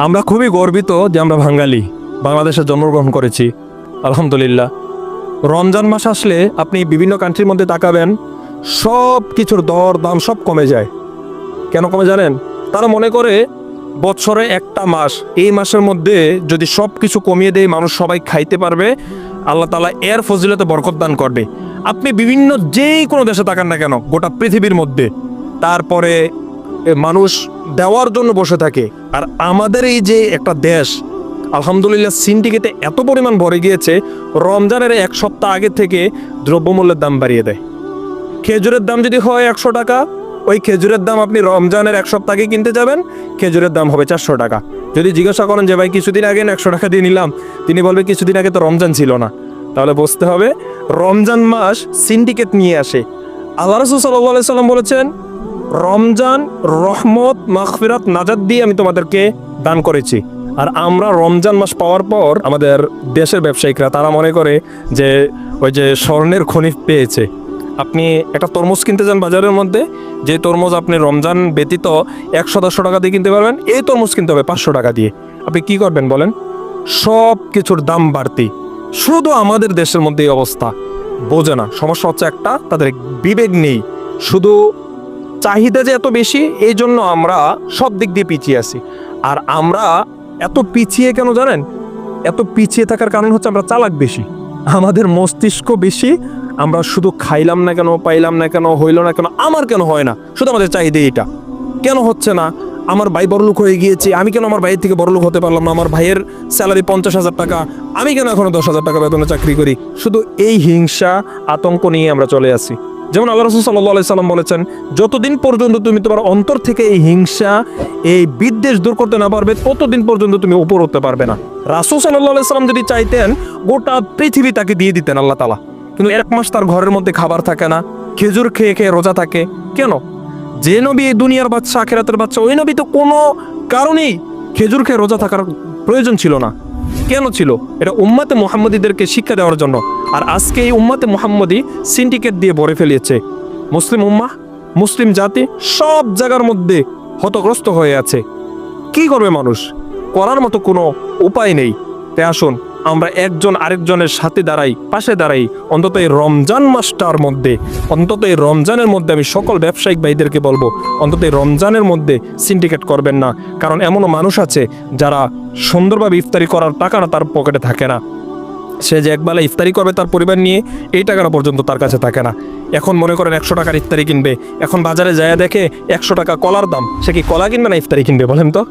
আমরা খুবই গর্বিত যে আমরা বাঙালি, বাংলাদেশে জন্মগ্রহণ করেছি, আলহামদুলিল্লাহ। রমজান মাস আসলে আপনি বিভিন্ন কান্ট্রির মধ্যে তাকাবেন, সব কিছুর দর দাম সব কমে যায়। কেন কমে জানেন? তারা মনে করে বছরে একটা মাস, এই মাসের মধ্যে যদি সব কিছু কমিয়ে দেয়, মানুষ সবাই খাইতে পারবে, আল্লাহ তাআলা এর ফজিলতে বরকত দান করবে। আপনি বিভিন্ন যেই কোনো দেশে তাকান না কেন, গোটা পৃথিবীর মধ্যে, তারপরে মানুষ দেওয়ার জন্য বসে থাকে। আর আমাদের এই যে একটা দেশ, আলহামদুলিল্লাহ, সিন্ডিকেটে এত পরিমাণ ভরে গিয়েছে, রমজানের এক সপ্তাহ আগে থেকে দ্রব্যমূল্যের দাম বাড়িয়ে দেয়। খেজুরের দাম যদি হয় 100 টাকা, ওই খেজুরের দাম আপনি রমজানের এক সপ্তাহ আগে কিনতে যাবেন, খেজুরের দাম হবে 400 টাকা। যদি জিজ্ঞাসা করেন যে ভাই কিছুদিন আগে 100 টাকা দিয়ে নিলাম, তিনি বলবে কিছুদিন আগে তো রমজান ছিল না। তাহলে বুঝতে হবে রমজান মাস সিন্ডিকেট নিয়ে আসে। আল্লাহ রাসূল সাল্লাল্লাহু আলাইহি সাল্লাম বলেছেন, রমজান রহমত, মাগফিরাত, নাজাত দিয়ে আমি তোমাদেরকে দান করেছি। আর আমরা রমজান মাস পাওয়ার পর আমাদের দেশের ব্যবসায়িকরা তারা মনে করে যে ওই যে স্বর্ণের খনি পেয়েছে। আপনি একটা তরমুজ কিনতে যান বাজারের মধ্যে, যে তরমুজ আপনি রমজান ব্যতীত 100-150 টাকা দিয়ে কিনতে পারবেন, এই তরমুজ কিনতে হবে 500 টাকা দিয়ে। আপনি কি করবেন বলেন? সব কিছুর দাম বাড়তি। শুধু আমাদের দেশের মধ্যে এই অবস্থা। বোঝে না, সমস্যা হচ্ছে একটা, তাদের বিবেক নেই। শুধু চাহিদা যে এত বেশি, এই জন্য আমরা সব দিক দিয়ে পিছিয়ে আছি। আর আমরা এত পিছিয়ে কেন জানেন? এত পিছিয়ে থাকার কারণ হচ্ছে আমরা চালাক বেশি, আমাদের মস্তিষ্ক বেশি। আমরা শুধু খাইলাম না কেন, পাইলাম না কেন, হইল না কেন, আমার কেন হয় না, শুধু আমাদের চাহিদা এটা। কেন হচ্ছে না? আমার ভাই বড়লোক হয়ে গিয়েছে, আমি কেন আমার ভাইয়ের থেকে বড়লোক হতে পারলাম না? আমার ভাইয়ের স্যালারি 50,000 টাকা, আমি কেন এখনো 10,000 টাকা বেতনে চাকরি করি? শুধু এই হিংসা, আতঙ্ক নিয়ে আমরা চলে আসি। যেমন আল্লাহ রাসূল সাল্লাল্লাহু আলাইহি সাল্লাম বলেছেন, যতদিন পর্যন্ত তুমি তোমার অন্তর থেকে এই হিংসা, এই বিদ্বেষ দূর করতে না পারবে, ততদিন পর্যন্ত তুমি উপর উঠতে পারবে না। রাসূল সাল্লাল্লাহু আলাইহি সাল্লাম যদি চাইতেন, গোটা পৃথিবী তাকে দিয়ে দিতেন আল্লাহ তাআলা। কিন্তু 1 মাস তার ঘরের মধ্যে খাবার থাকে না, খেজুর খেয়ে খেয়ে রোজা থাকে। কেন? যে নবী এই দুনিয়ার বাদশা, আখিরাতের বাদশা, ওই নবী তো কোনো কারণেই খেজুর খেয়ে রোজা থাকার প্রয়োজন ছিল না। কেন ছিল? এটা উম্মাতে মুহাম্মদীদেরকে শিক্ষা দেওয়ার জন্য। আর আজকে এই উম্মাতে মুহাম্মদী সিন্ডিকেট দিয়ে ভরে ফেলিয়েছে। মুসলিম উম্মাহ, মুসলিম জাতি সব জায়গার মধ্যে হতগ্রস্ত হয়ে আছে। কি করবে মানুষ? করার মতো কোনো উপায় নেই। তাই আসুন আমরা একজন আরেকজনের সাথে দাঁড়াই, পাশে দাঁড়াই। অন্তত এই রমজান মাসটার মধ্যে, অন্তত এই রমজানের মধ্যে আমি সকল ব্যবসায়িক ভাইদেরকে বলবো, অন্তত এই রমজানের মধ্যে সিন্ডিকেট করবেন না। কারণ এমনও মানুষ আছে যারা সুন্দরভাবে ইফতারি করার টাকাটা তার পকেটে থাকে না। সে যে একবেলা ইফতারি করবে তার পরিবার নিয়ে, এই টাকাটা পর্যন্ত তার কাছে থাকে না। এখন মনে করেন 100 টাকার ইফতারি কিনবে, এখন বাজারে যায় দেখে 100 টাকা কলার দাম, সে কি কলা কিনবে না ইফতারি কিনবে বলেন তো?